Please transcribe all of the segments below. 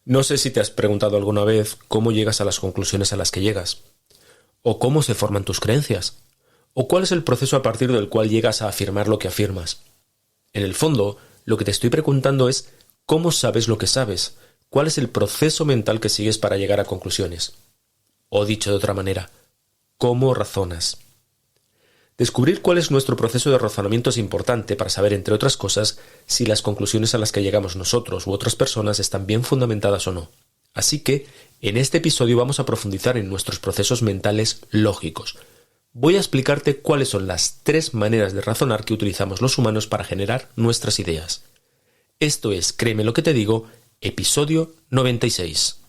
No sé si te has preguntado alguna vez cómo llegas a las conclusiones a las que llegas, o cómo se forman tus creencias, o cuál es el proceso a partir del cual llegas a afirmar lo que afirmas. En el fondo, lo que te estoy preguntando es cómo sabes lo que sabes, cuál es el proceso mental que sigues para llegar a conclusiones. O dicho de otra manera, ¿cómo razonas? Descubrir cuál es nuestro proceso de razonamiento es importante para saber, entre otras cosas, si las conclusiones a las que llegamos nosotros u otras personas están bien fundamentadas o no. Así que, en este episodio vamos a profundizar en nuestros procesos mentales lógicos. Voy a explicarte cuáles son las 3 maneras de razonar que utilizamos los humanos para generar nuestras ideas. Esto es, créeme lo que te digo, episodio 96.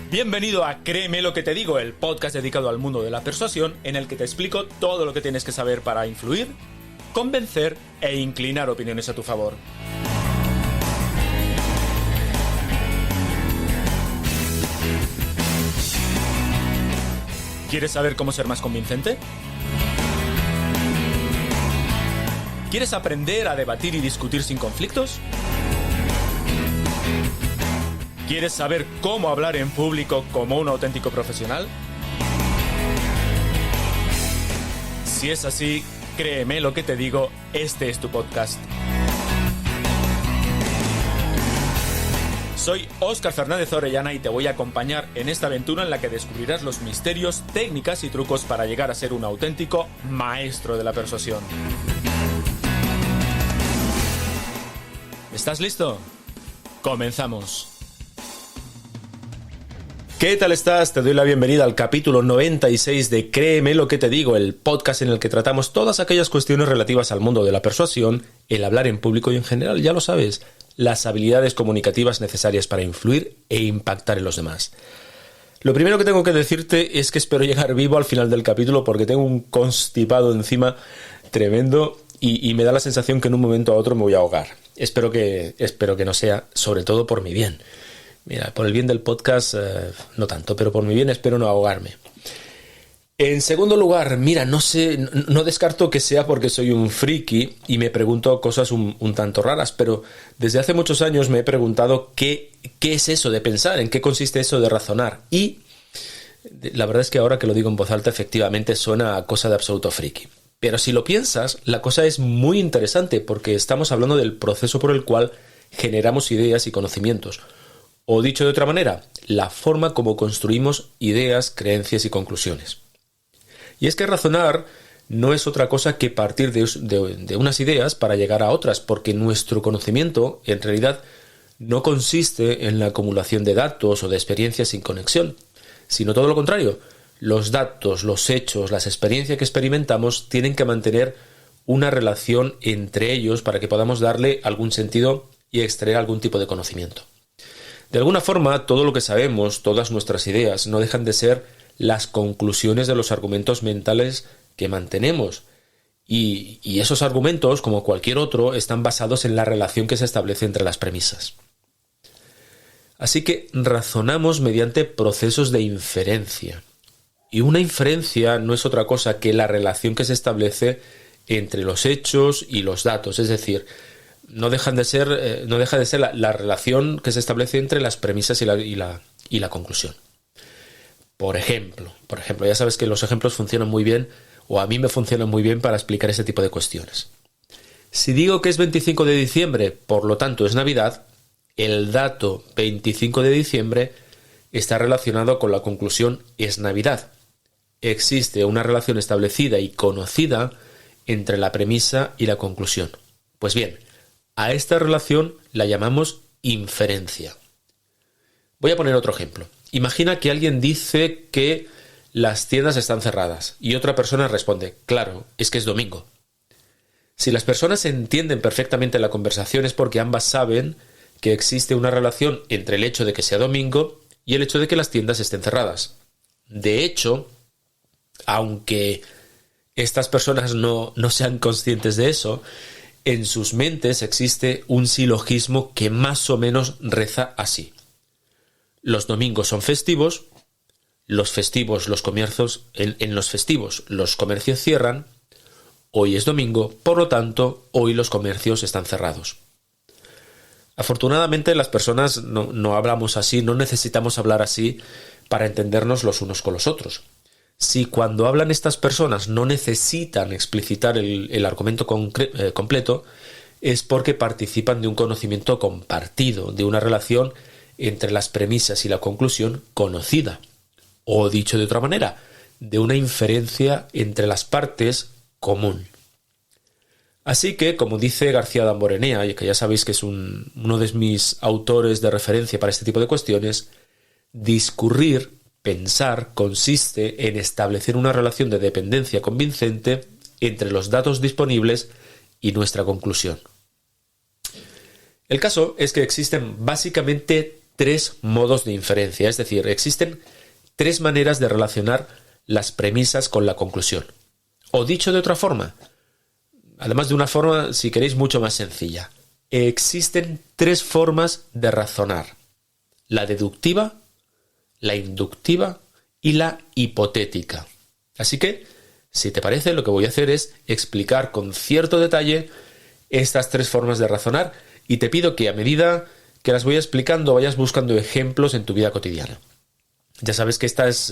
Bienvenido a Créeme lo que te digo, el podcast dedicado al mundo de la persuasión en el que te explico todo lo que tienes que saber para influir, convencer e inclinar opiniones a tu favor. ¿Quieres saber cómo ser más convincente? ¿Quieres aprender a debatir y discutir sin conflictos? ¿Quieres saber cómo hablar en público como un auténtico profesional? Si es así, créeme lo que te digo, este es tu podcast. Soy Óscar Fernández Orellana y te voy a acompañar en esta aventura en la que descubrirás los misterios, técnicas y trucos para llegar a ser un auténtico maestro de la persuasión. ¿Estás listo? ¡Comenzamos! ¿Qué tal estás? Te doy la bienvenida al capítulo 96 de Créeme lo que te digo, el podcast en el que tratamos todas aquellas cuestiones relativas al mundo de la persuasión, el hablar en público y en general, ya lo sabes, las habilidades comunicativas necesarias para influir e impactar en los demás. Lo primero que tengo que decirte es que espero llegar vivo al final del capítulo porque tengo un constipado encima tremendo y me da la sensación que en un momento a otro me voy a ahogar. Espero que no sea, sobre todo por mi bien. Mira, por el bien del podcast, no tanto, pero por mi bien espero no ahogarme. En segundo lugar, mira, no descarto que sea porque soy un friki y me pregunto cosas un tanto raras, pero desde hace muchos años me he preguntado qué es eso de pensar, en qué consiste eso de razonar. Y la verdad es que ahora que lo digo en voz alta, efectivamente suena a cosa de absoluto friki. Pero si lo piensas, la cosa es muy interesante porque estamos hablando del proceso por el cual generamos ideas y conocimientos. O dicho de otra manera, la forma como construimos ideas, creencias y conclusiones. Y es que razonar no es otra cosa que partir de unas ideas para llegar a otras, porque nuestro conocimiento, en realidad, no consiste en la acumulación de datos o de experiencias sin conexión, sino todo lo contrario. Los datos, los hechos, las experiencias que experimentamos tienen que mantener una relación entre ellos para que podamos darle algún sentido y extraer algún tipo de conocimiento. De alguna forma, todo lo que sabemos, todas nuestras ideas, no dejan de ser las conclusiones de los argumentos mentales que mantenemos. Y esos argumentos, como cualquier otro, están basados en la relación que se establece entre las premisas. Así que razonamos mediante procesos de inferencia. Y una inferencia no es otra cosa que la relación que se establece entre los hechos y los datos, es decir, no deja de ser la relación que se establece entre las premisas y la conclusión. Por ejemplo, ya sabes que los ejemplos funcionan muy bien, o a mí me funcionan muy bien para explicar ese tipo de cuestiones. Si digo que es 25 de diciembre, por lo tanto es Navidad, el dato 25 de diciembre está relacionado con la conclusión es Navidad. Existe una relación establecida y conocida entre la premisa y la conclusión. Pues bien, a esta relación la llamamos inferencia. Voy a poner otro ejemplo. Imagina que alguien dice que las tiendas están cerradas y otra persona responde, claro, es que es domingo. Si las personas entienden perfectamente la conversación es porque ambas saben que existe una relación entre el hecho de que sea domingo y el hecho de que las tiendas estén cerradas. De hecho, aunque estas personas no sean conscientes de eso, en sus mentes existe un silogismo que más o menos reza así. Los domingos son festivos, los festivos, los comercios, en los festivos los comercios cierran, hoy es domingo, por lo tanto, hoy los comercios están cerrados. Afortunadamente las personas no hablamos así, no necesitamos hablar así para entendernos los unos con los otros. Si cuando hablan estas personas no necesitan explicitar el argumento completo, es porque participan de un conocimiento compartido, de una relación entre las premisas y la conclusión conocida. O dicho de otra manera, de una inferencia entre las partes común. Así que, como dice García Damborenea, y que ya sabéis que es uno de mis autores de referencia para este tipo de cuestiones, discurrir, pensar, consiste en establecer una relación de dependencia convincente entre los datos disponibles y nuestra conclusión. El caso es que existen básicamente 3 modos de inferencia, es decir, existen 3 maneras de relacionar las premisas con la conclusión. O dicho de otra forma, además de una forma, si queréis, mucho más sencilla. Existen 3 formas de razonar. La deductiva, la inductiva y la hipotética. Así que, si te parece, lo que voy a hacer es explicar con cierto detalle estas 3 formas de razonar y te pido que a medida que las voy explicando vayas buscando ejemplos en tu vida cotidiana. Ya sabes que esta es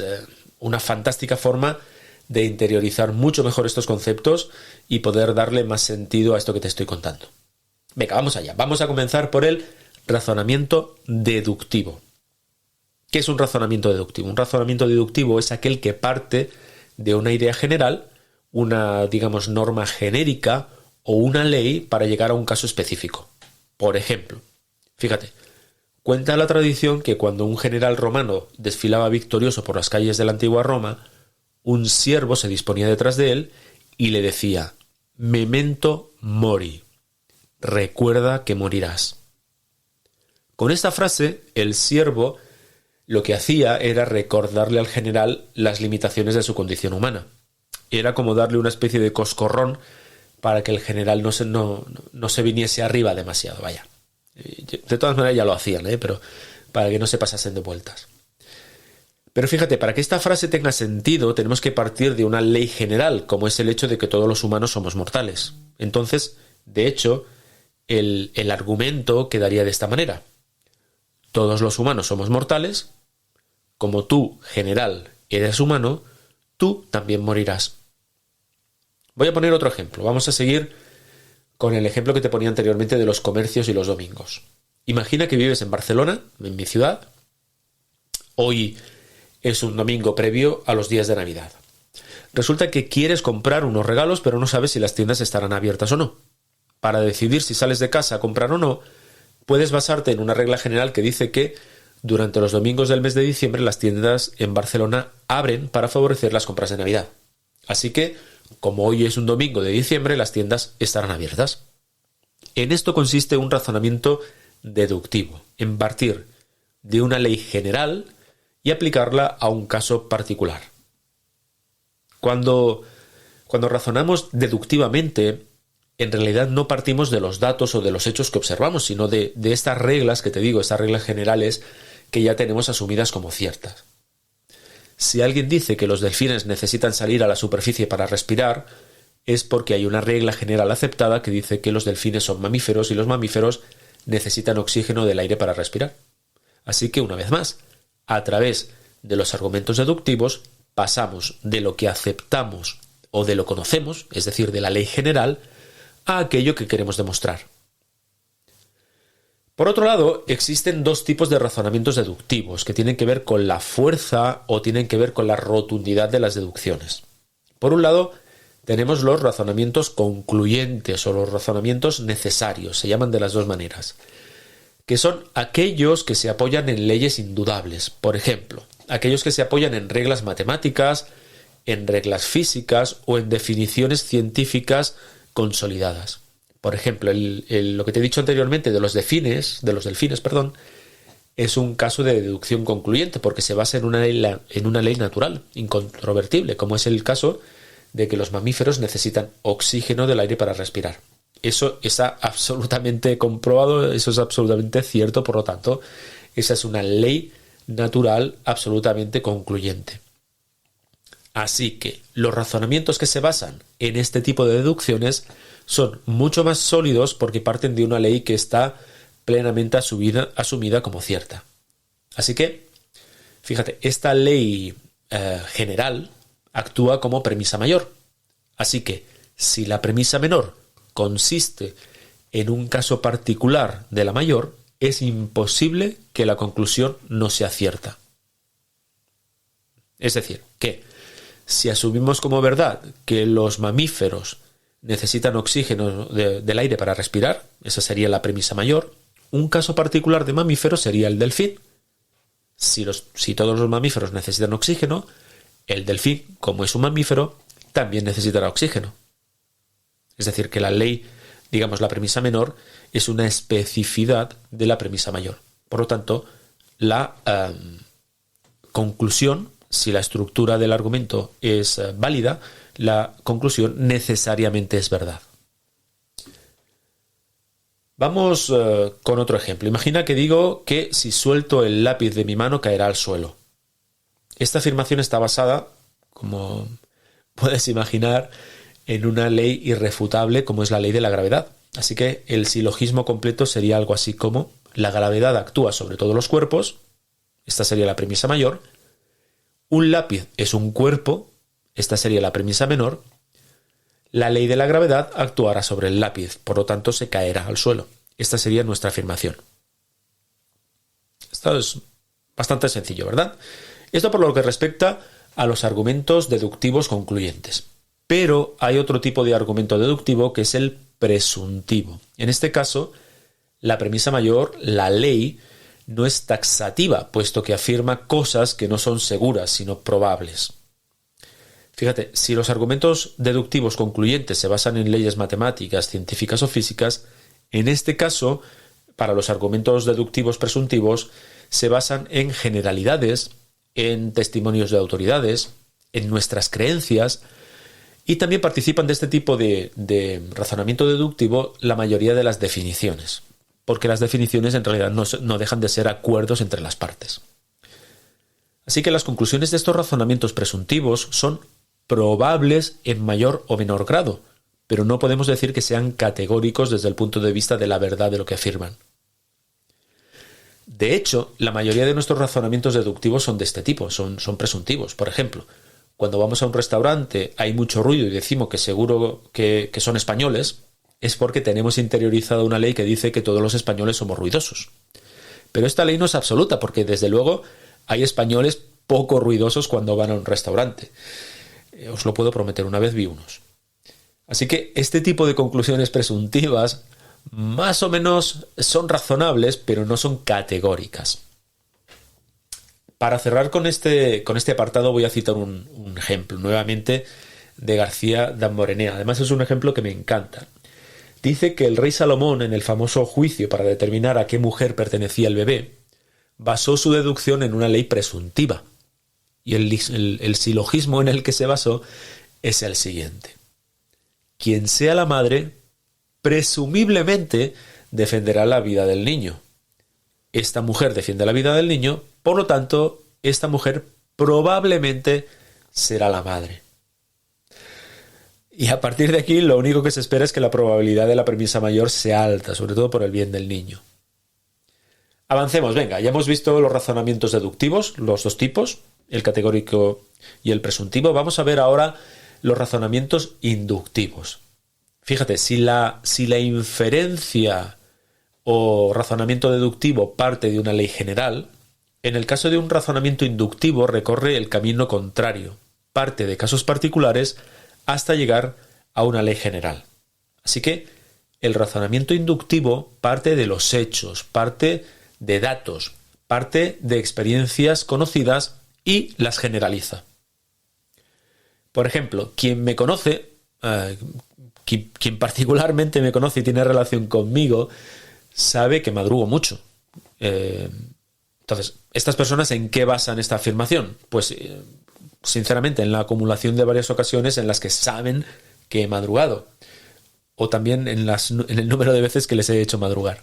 una fantástica forma de interiorizar mucho mejor estos conceptos y poder darle más sentido a esto que te estoy contando. Venga, vamos allá. Vamos a comenzar por el razonamiento deductivo. ¿Qué es un razonamiento deductivo? Un razonamiento deductivo es aquel que parte de una idea general, una, digamos, norma genérica o una ley para llegar a un caso específico. Por ejemplo, fíjate, cuenta la tradición que cuando un general romano desfilaba victorioso por las calles de la antigua Roma, un siervo se disponía detrás de él y le decía: memento mori, recuerda que morirás. Con esta frase, el siervo lo que hacía era recordarle al general las limitaciones de su condición humana. Era como darle una especie de coscorrón para que el general no se viniese arriba demasiado, vaya. De todas maneras ya lo hacían, pero para que no se pasasen de vueltas. Pero fíjate, para que esta frase tenga sentido tenemos que partir de una ley general, como es el hecho de que todos los humanos somos mortales. Entonces, de hecho, el argumento quedaría de esta manera. Todos los humanos somos mortales, como tú, general, eres humano, tú también morirás. Voy a poner otro ejemplo. Vamos a seguir con el ejemplo que te ponía anteriormente de los comercios y los domingos. Imagina que vives en Barcelona, en mi ciudad. Hoy es un domingo previo a los días de Navidad. Resulta que quieres comprar unos regalos, pero no sabes si las tiendas estarán abiertas o no. Para decidir si sales de casa a comprar o no, puedes basarte en una regla general que dice que durante los domingos del mes de diciembre las tiendas en Barcelona abren para favorecer las compras de Navidad. Así que, como hoy es un domingo de diciembre, las tiendas estarán abiertas. En esto consiste un razonamiento deductivo, en partir de una ley general y aplicarla a un caso particular. Cuando razonamos deductivamente, en realidad no partimos de los datos o de los hechos que observamos, sino de estas reglas que te digo, estas reglas generales que ya tenemos asumidas como ciertas. Si alguien dice que los delfines necesitan salir a la superficie para respirar, es porque hay una regla general aceptada que dice que los delfines son mamíferos y los mamíferos necesitan oxígeno del aire para respirar. Así que, una vez más, a través de los argumentos deductivos, pasamos de lo que aceptamos o de lo conocemos, es decir, de la ley general, a aquello que queremos demostrar. Por otro lado, existen 2 tipos de razonamientos deductivos que tienen que ver con la fuerza o tienen que ver con la rotundidad de las deducciones. Por un lado, tenemos los razonamientos concluyentes o los razonamientos necesarios, se llaman de las 2 maneras, que son aquellos que se apoyan en leyes indudables. Por ejemplo, aquellos que se apoyan en reglas matemáticas, en reglas físicas o en definiciones científicas consolidadas. Por ejemplo, lo que te he dicho anteriormente de los delfines, es un caso de deducción concluyente porque se basa en una ley natural, incontrovertible, como es el caso de que los mamíferos necesitan oxígeno del aire para respirar. Eso está absolutamente comprobado, eso es absolutamente cierto, por lo tanto, esa es una ley natural absolutamente concluyente. Así que los razonamientos que se basan en este tipo de deducciones son mucho más sólidos porque parten de una ley que está plenamente asumida como cierta. Así que, fíjate, esta ley general actúa como premisa mayor. Así que, si la premisa menor consiste en un caso particular de la mayor, es imposible que la conclusión no sea cierta. Es decir, que si asumimos como verdad que los mamíferos necesitan oxígeno del aire para respirar, esa sería la premisa mayor, un caso particular de mamífero sería el delfín. Si todos los mamíferos necesitan oxígeno, el delfín, como es un mamífero, también necesitará oxígeno. Es decir, que la ley, digamos, la premisa menor, es una especificidad de la premisa mayor. Por lo tanto, la conclusión, si la estructura del argumento es válida, la conclusión necesariamente es verdad. Vamos con otro ejemplo. Imagina que digo que si suelto el lápiz de mi mano caerá al suelo. Esta afirmación está basada, como puedes imaginar, en una ley irrefutable como es la ley de la gravedad. Así que el silogismo completo sería algo así como: la gravedad actúa sobre todos los cuerpos, esta sería la premisa mayor; un lápiz es un cuerpo, esta sería la premisa menor; la ley de la gravedad actuará sobre el lápiz, por lo tanto se caerá al suelo. Esta sería nuestra afirmación. Esto es bastante sencillo, ¿verdad? Esto por lo que respecta a los argumentos deductivos concluyentes. Pero hay otro tipo de argumento deductivo que es el presuntivo. En este caso, la premisa mayor, la ley, no es taxativa, puesto que afirma cosas que no son seguras, sino probables. Fíjate, si los argumentos deductivos concluyentes se basan en leyes matemáticas, científicas o físicas, en este caso, para los argumentos deductivos presuntivos, se basan en generalidades, en testimonios de autoridades, en nuestras creencias, y también participan de este tipo de razonamiento deductivo la mayoría de las definiciones, porque las definiciones en realidad no dejan de ser acuerdos entre las partes. Así que las conclusiones de estos razonamientos presuntivos son probables en mayor o menor grado, pero no podemos decir que sean categóricos desde el punto de vista de la verdad de lo que afirman. De hecho, la mayoría de nuestros razonamientos deductivos son de este tipo, son presuntivos. Por ejemplo, cuando vamos a un restaurante hay mucho ruido y decimos que seguro que son españoles, es porque tenemos interiorizada una ley que dice que todos los españoles somos ruidosos. Pero esta ley no es absoluta, porque desde luego hay españoles poco ruidosos cuando van a un restaurante. Os lo puedo prometer, una vez vi unos. Así que este tipo de conclusiones presuntivas más o menos son razonables, pero no son categóricas. Para cerrar con este apartado voy a citar un ejemplo, nuevamente, de García Damborenea. Además es un ejemplo que me encanta. Dice que el rey Salomón, en el famoso juicio para determinar a qué mujer pertenecía el bebé, basó su deducción en una ley presuntiva. Y el silogismo en el que se basó es el siguiente: quien sea la madre, presumiblemente defenderá la vida del niño. Esta mujer defiende la vida del niño, por lo tanto, esta mujer probablemente será la madre. Y a partir de aquí, lo único que se espera es que la probabilidad de la premisa mayor sea alta, sobre todo por el bien del niño. Avancemos, venga, ya hemos visto los razonamientos deductivos, los dos tipos, el categórico y el presuntivo. Vamos a ver ahora los razonamientos inductivos. Fíjate, si la inferencia o razonamiento deductivo parte de una ley general, en el caso de un razonamiento inductivo recorre el camino contrario, parte de casos particulares hasta llegar a una ley general. Así que el razonamiento inductivo parte de los hechos, parte de datos, parte de experiencias conocidas y las generaliza. Por ejemplo, quien me conoce, quien particularmente me conoce y tiene relación conmigo, sabe que madrugo mucho. Entonces, ¿estas personas en qué basan esta afirmación? Pues, sinceramente, en la acumulación de varias ocasiones en las que saben que he madrugado. o también en el número de veces que les he hecho madrugar.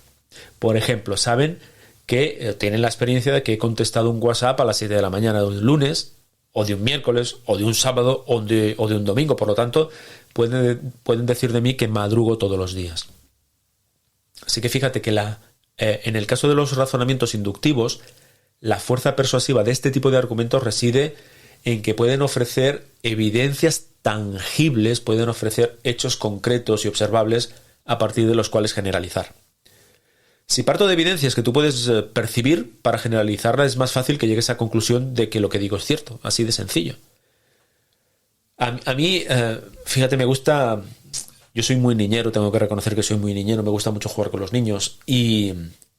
Por ejemplo, saben que tienen la experiencia de que he contestado un WhatsApp a las 7 de la mañana de un lunes, o de un miércoles, o de un sábado, o de un domingo. Por lo tanto, pueden decir de mí que madrugo todos los días. Así que fíjate que en el caso de los razonamientos inductivos, la fuerza persuasiva de este tipo de argumentos reside en que pueden ofrecer evidencias tangibles, pueden ofrecer hechos concretos y observables a partir de los cuales generalizar. Si parto de evidencias que tú puedes percibir, para generalizarla es más fácil que llegues a la conclusión de que lo que digo es cierto, así de sencillo. A mí, fíjate, me gusta... Yo soy muy niñero, tengo que reconocer que soy muy niñero, me gusta mucho jugar con los niños y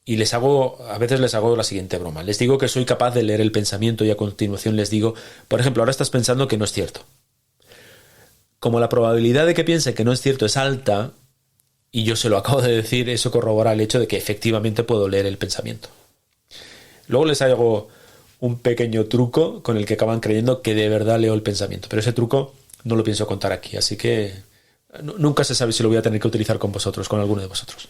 a veces les hago la siguiente broma. Les digo que soy capaz de leer el pensamiento y a continuación les digo, por ejemplo, ahora estás pensando que no es cierto. Como la probabilidad de que piense que no es cierto es alta, y yo se lo acabo de decir, eso corrobora el hecho de que efectivamente puedo leer el pensamiento. Luego les hago un pequeño truco con el que acaban creyendo que de verdad leo el pensamiento, pero ese truco no lo pienso contar aquí, así que nunca se sabe si lo voy a tener que utilizar con vosotros, con alguno de vosotros.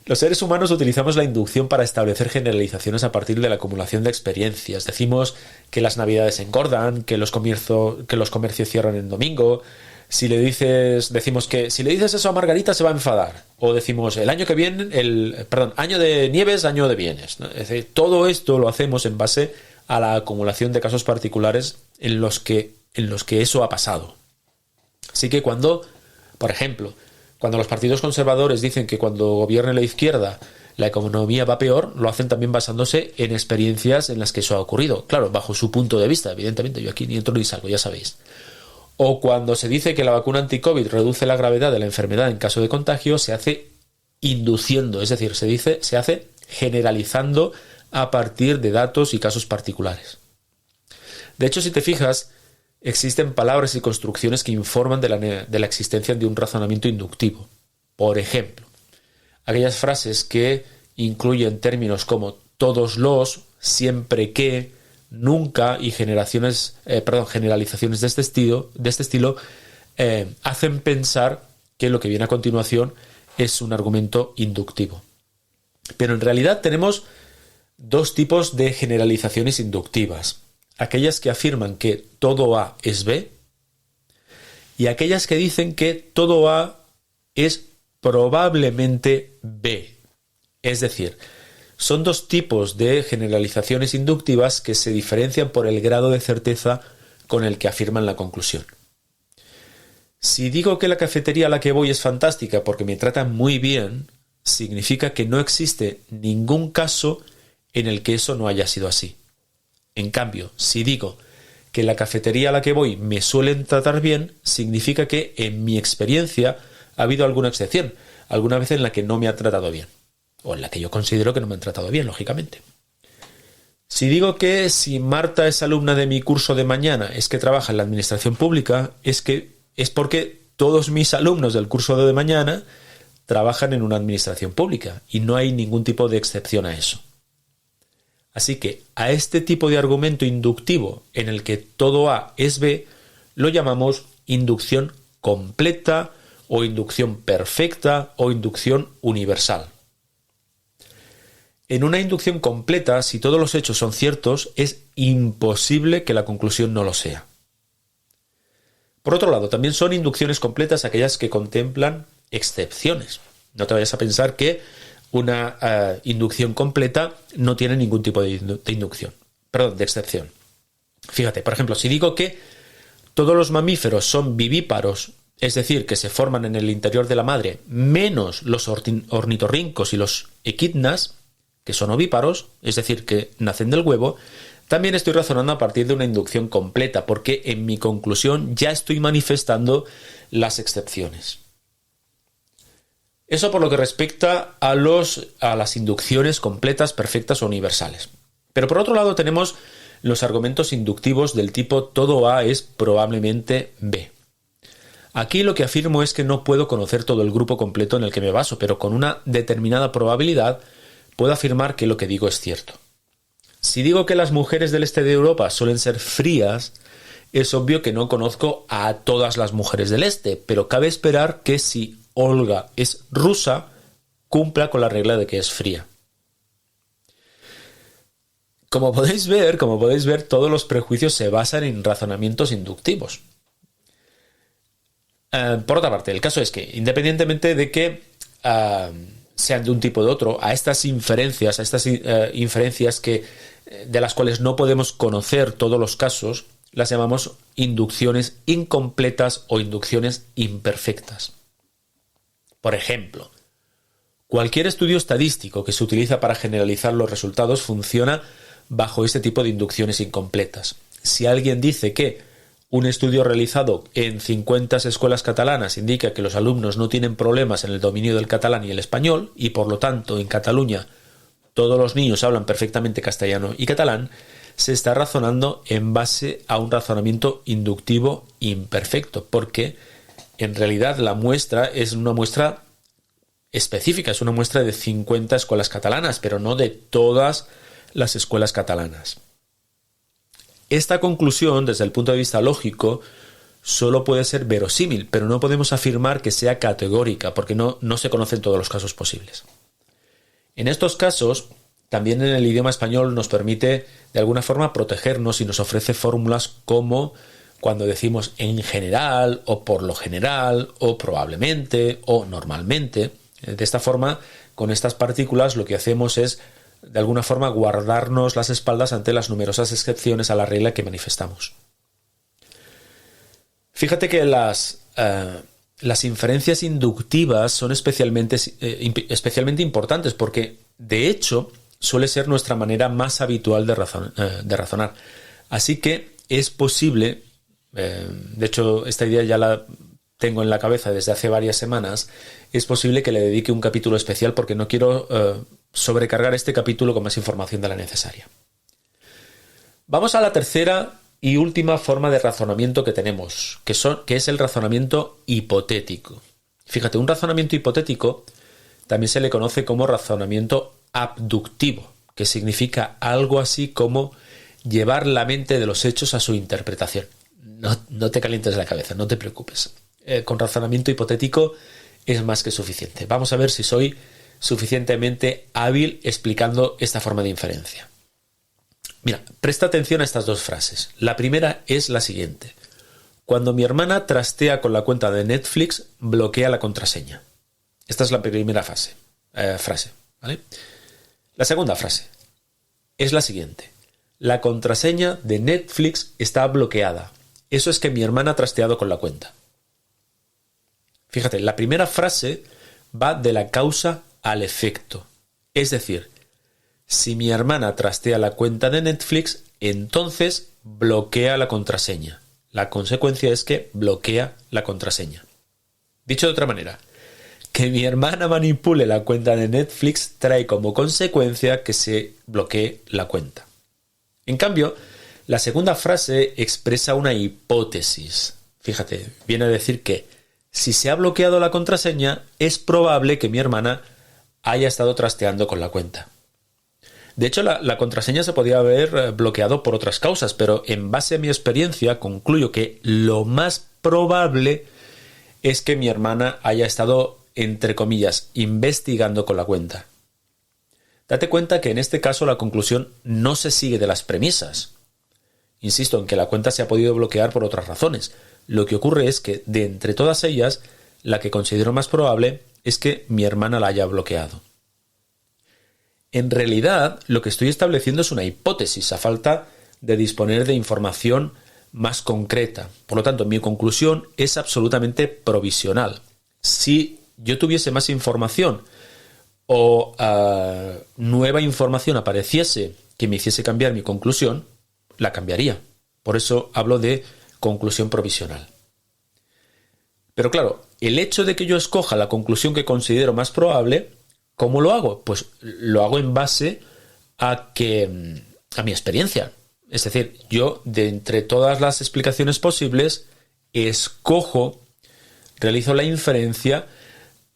Los seres humanos utilizamos la inducción para establecer generalizaciones a partir de la acumulación de experiencias. Decimos que las navidades engordan, que los comercios cierran en domingo. Decimos que si le dices eso a Margarita se va a enfadar. O decimos el año que viene, año de nieves, año de bienes, ¿no? Es decir, todo esto lo hacemos en base a la acumulación de casos particulares en los que eso ha pasado. Así que por ejemplo, cuando los partidos conservadores dicen que cuando gobierne la izquierda la economía va peor, lo hacen también basándose en experiencias en las que eso ha ocurrido. Claro, bajo su punto de vista, evidentemente, yo aquí ni entro ni salgo, ya sabéis. O cuando se dice que la vacuna anti-COVID reduce la gravedad de la enfermedad en caso de contagio, se hace induciendo, es decir, se hace generalizando a partir de datos y casos particulares. De hecho, si te fijas, existen palabras y construcciones que informan de la existencia de un razonamiento inductivo. Por ejemplo, aquellas frases que incluyen términos como todos los, siempre que, nunca y generalizaciones de este estilo hacen pensar que lo que viene a continuación es un argumento inductivo. Pero en realidad tenemos dos tipos de generalizaciones inductivas. Aquellas que afirman que todo A es B y aquellas que dicen que todo A es probablemente B. Es decir, son dos tipos de generalizaciones inductivas que se diferencian por el grado de certeza con el que afirman la conclusión. Si digo que la cafetería a la que voy es fantástica porque me tratan muy bien, significa que no existe ningún caso en el que eso no haya sido así. En cambio, si digo que la cafetería a la que voy me suelen tratar bien, significa que en mi experiencia ha habido alguna excepción, alguna vez en la que no me han tratado bien. O en la que yo considero que no me han tratado bien, lógicamente. Si digo que si Marta es alumna de mi curso de mañana es que trabaja en la administración pública, es porque todos mis alumnos del curso de mañana trabajan en una administración pública y no hay ningún tipo de excepción a eso. Así que a este tipo de argumento inductivo en el que todo A es B, lo llamamos inducción completa o inducción perfecta o inducción universal. En una inducción completa, si todos los hechos son ciertos, es imposible que la conclusión no lo sea. Por otro lado, también son inducciones completas aquellas que contemplan excepciones. No te vayas a pensar que una inducción completa no tiene ningún tipo de excepción. Fíjate, por ejemplo, si digo que todos los mamíferos son vivíparos, es decir, que se forman en el interior de la madre, menos los ornitorrincos y los equidnas, que son ovíparos, es decir, que nacen del huevo, también estoy razonando a partir de una inducción completa, porque en mi conclusión ya estoy manifestando las excepciones. Eso por lo que respecta a las inducciones completas, perfectas o universales. Pero por otro lado tenemos los argumentos inductivos del tipo todo A es probablemente B. Aquí lo que afirmo es que no puedo conocer todo el grupo completo en el que me baso, pero con una determinada probabilidad puedo afirmar que lo que digo es cierto. Si digo que las mujeres del este de Europa suelen ser frías, es obvio que no conozco a todas las mujeres del este, pero cabe esperar que si Olga es rusa, cumpla con la regla de que es fría. Como podéis ver, todos los prejuicios se basan en razonamientos inductivos. Por otra parte, el caso es que, independientemente de que sean de un tipo o de otro, a estas inferencias, de las cuales no podemos conocer todos los casos, las llamamos inducciones incompletas o inducciones imperfectas. Por ejemplo, cualquier estudio estadístico que se utiliza para generalizar los resultados funciona bajo este tipo de inducciones incompletas. Si alguien dice que un estudio realizado en 50 escuelas catalanas indica que los alumnos no tienen problemas en el dominio del catalán y el español, y por lo tanto en Cataluña todos los niños hablan perfectamente castellano y catalán, se está razonando en base a un razonamiento inductivo imperfecto, porque en realidad la muestra es una muestra específica, es una muestra de 50 escuelas catalanas, pero no de todas las escuelas catalanas. Esta conclusión, desde el punto de vista lógico, solo puede ser verosímil, pero no podemos afirmar que sea categórica, porque no se conocen todos los casos posibles. En estos casos, también en el idioma español nos permite, de alguna forma, protegernos y nos ofrece fórmulas como cuando decimos en general, o por lo general, o probablemente, o normalmente. De esta forma, con estas partículas, lo que hacemos es de alguna forma guardarnos las espaldas ante las numerosas excepciones a la regla que manifestamos. Fíjate que las inferencias inductivas son especialmente importantes porque, de hecho, suele ser nuestra manera más habitual de razonar. Así que es posible, de hecho esta idea ya la tengo en la cabeza desde hace varias semanas, es posible que le dedique un capítulo especial porque no quiero sobrecargar este capítulo con más información de la necesaria. Vamos a la tercera y última forma de razonamiento que tenemos, que es el razonamiento hipotético. Fíjate, un razonamiento hipotético también se le conoce como razonamiento abductivo, que significa algo así como llevar la mente de los hechos a su interpretación. No te calientes la cabeza, no te preocupes. Con razonamiento hipotético es más que suficiente. Vamos a ver si soy suficientemente hábil explicando esta forma de inferencia. Mira, presta atención a estas dos frases. La primera es la siguiente. Cuando mi hermana trastea con la cuenta de Netflix, bloquea la contraseña. Esta es la primera frase, ¿vale? La segunda frase es la siguiente. La contraseña de Netflix está bloqueada. Eso es que mi hermana ha trasteado con la cuenta. Fíjate, la primera frase va de la causa al efecto. Es decir, si mi hermana trastea la cuenta de Netflix, entonces bloquea la contraseña. La consecuencia es que bloquea la contraseña. Dicho de otra manera, que mi hermana manipule la cuenta de Netflix trae como consecuencia que se bloquee la cuenta. En cambio, la segunda frase expresa una hipótesis. Fíjate, viene a decir que si se ha bloqueado la contraseña, es probable que mi hermana haya estado trasteando con la cuenta. De hecho, la contraseña se podía haber bloqueado por otras causas, pero en base a mi experiencia concluyo que lo más probable es que mi hermana haya estado, entre comillas, investigando con la cuenta. Date cuenta que en este caso la conclusión no se sigue de las premisas. Insisto en que la cuenta se ha podido bloquear por otras razones. Lo que ocurre es que, de entre todas ellas, la que considero más probable es que mi hermana la haya bloqueado. En realidad, lo que estoy estableciendo es una hipótesis a falta de disponer de información más concreta. Por lo tanto, mi conclusión es absolutamente provisional. Si yo tuviese más información o nueva información apareciese que me hiciese cambiar mi conclusión, la cambiaría. Por eso hablo de conclusión provisional. Pero claro, el hecho de que yo escoja la conclusión que considero más probable, ¿cómo lo hago? Pues lo hago en base a mi experiencia. Es decir, yo, de entre todas las explicaciones posibles, realizo la inferencia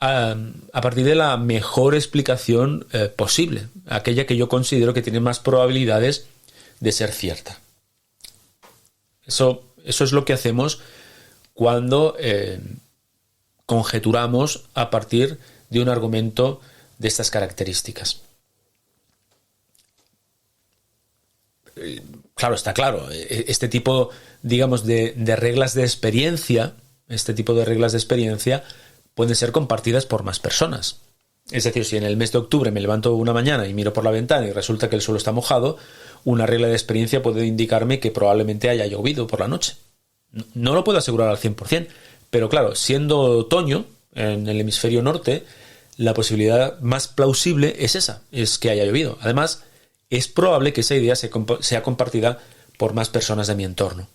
a partir de la mejor explicación posible, aquella que yo considero que tiene más probabilidades de ser cierta. Eso es lo que hacemos cuando conjeturamos a partir de un argumento de estas características. Claro, está claro, este tipo, digamos, de reglas de experiencia, pueden ser compartidas por más personas. Es decir, si en el mes de octubre me levanto una mañana y miro por la ventana y resulta que el suelo está mojado, una regla de experiencia puede indicarme que probablemente haya llovido por la noche. No lo puedo asegurar al 100%, pero claro, siendo otoño en el hemisferio norte, la posibilidad más plausible es esa, es que haya llovido. Además, es probable que esa idea sea compartida por más personas de mi entorno.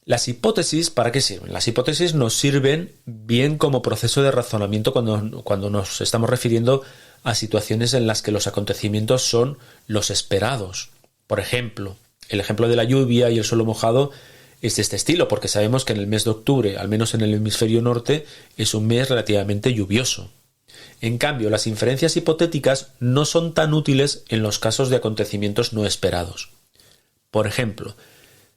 Las hipótesis, ¿para qué sirven? Las hipótesis nos sirven bien como proceso de razonamiento cuando nos estamos refiriendo a situaciones en las que los acontecimientos son los esperados. Por ejemplo, el ejemplo de la lluvia y el suelo mojado es de este estilo, porque sabemos que en el mes de octubre, al menos en el hemisferio norte, es un mes relativamente lluvioso. En cambio, las inferencias hipotéticas no son tan útiles en los casos de acontecimientos no esperados. Por ejemplo,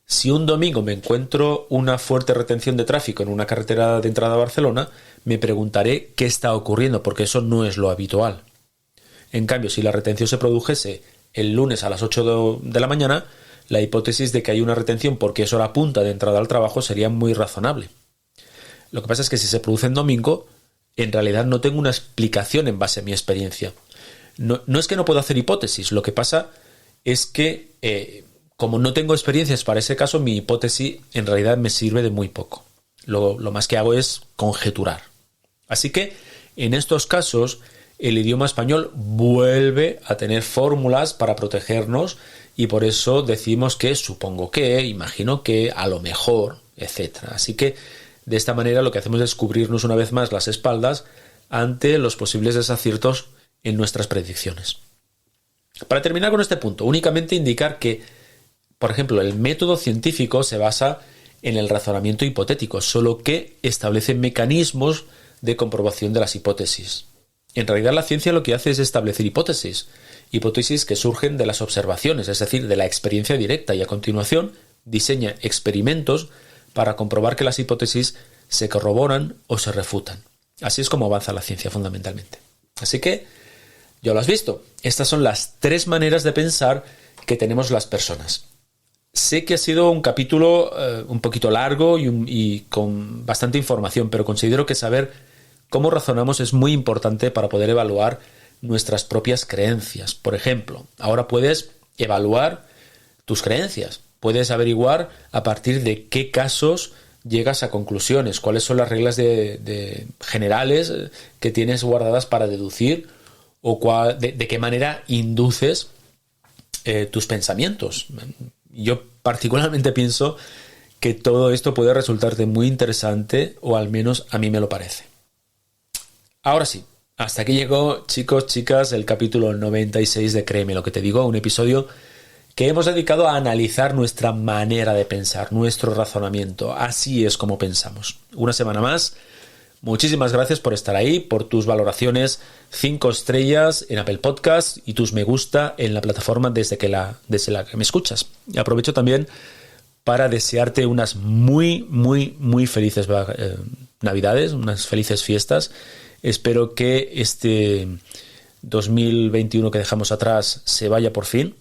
si un domingo me encuentro una fuerte retención de tráfico en una carretera de entrada a Barcelona, me preguntaré qué está ocurriendo, porque eso no es lo habitual. En cambio, si la retención se produjese el lunes a las 8 de la mañana, la hipótesis de que hay una retención porque es hora punta de entrada al trabajo sería muy razonable. Lo que pasa es que si se produce en domingo, en realidad no tengo una explicación en base a mi experiencia. No es que no puedo hacer hipótesis, lo que pasa es que como no tengo experiencias para ese caso, mi hipótesis en realidad me sirve de muy poco. Lo más que hago es conjeturar. Así que en estos casos el idioma español vuelve a tener fórmulas para protegernos y por eso decimos que, supongo que, imagino que, a lo mejor, etc. Así que de esta manera lo que hacemos es cubrirnos una vez más las espaldas ante los posibles desaciertos en nuestras predicciones. Para terminar con este punto, únicamente indicar que, por ejemplo, el método científico se basa en el razonamiento hipotético, solo que establece mecanismos de comprobación de las hipótesis. En realidad la ciencia lo que hace es establecer hipótesis que surgen de las observaciones, es decir, de la experiencia directa, y a continuación diseña experimentos para comprobar que las hipótesis se corroboran o se refutan. Así es como avanza la ciencia fundamentalmente. Así que, ya lo has visto, estas son las 3 maneras de pensar que tenemos las personas. Sé que ha sido un capítulo un poquito largo y con bastante información, pero considero que saber cómo razonamos es muy importante para poder evaluar nuestras propias creencias. Por ejemplo, ahora puedes evaluar tus creencias. Puedes averiguar a partir de qué casos llegas a conclusiones, cuáles son las reglas de generales que tienes guardadas para deducir o de qué manera induces tus pensamientos. Yo particularmente pienso que todo esto puede resultarte muy interesante, o al menos a mí me lo parece. Ahora sí, hasta aquí llegó, chicos, chicas, el capítulo 96 de Créeme lo que te digo, un episodio que hemos dedicado a analizar nuestra manera de pensar, nuestro razonamiento. Así es como pensamos. Una semana más. Muchísimas gracias por estar ahí, por tus valoraciones 5 estrellas en Apple Podcast y tus me gusta en la plataforma desde la que me escuchas. Y aprovecho también para desearte unas muy, muy, muy felices Navidades, unas felices fiestas. Espero que este 2021 que dejamos atrás se vaya por fin.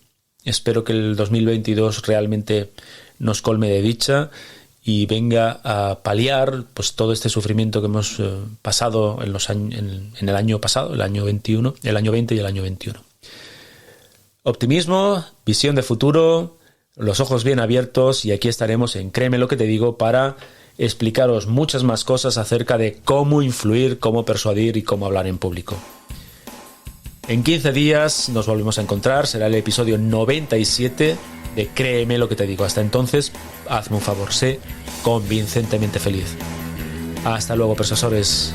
Espero que el 2022 realmente nos colme de dicha y venga a paliar pues todo este sufrimiento que hemos pasado en el año pasado, el año 21, el año 20 y el año 21. Optimismo, visión de futuro, los ojos bien abiertos, y aquí estaremos en Créeme lo que te digo para explicaros muchas más cosas acerca de cómo influir, cómo persuadir y cómo hablar en público. En 15 días nos volvemos a encontrar, será el episodio 97 de Créeme lo que te digo. Hasta entonces, hazme un favor, sé convincentemente feliz. Hasta luego, persuasores.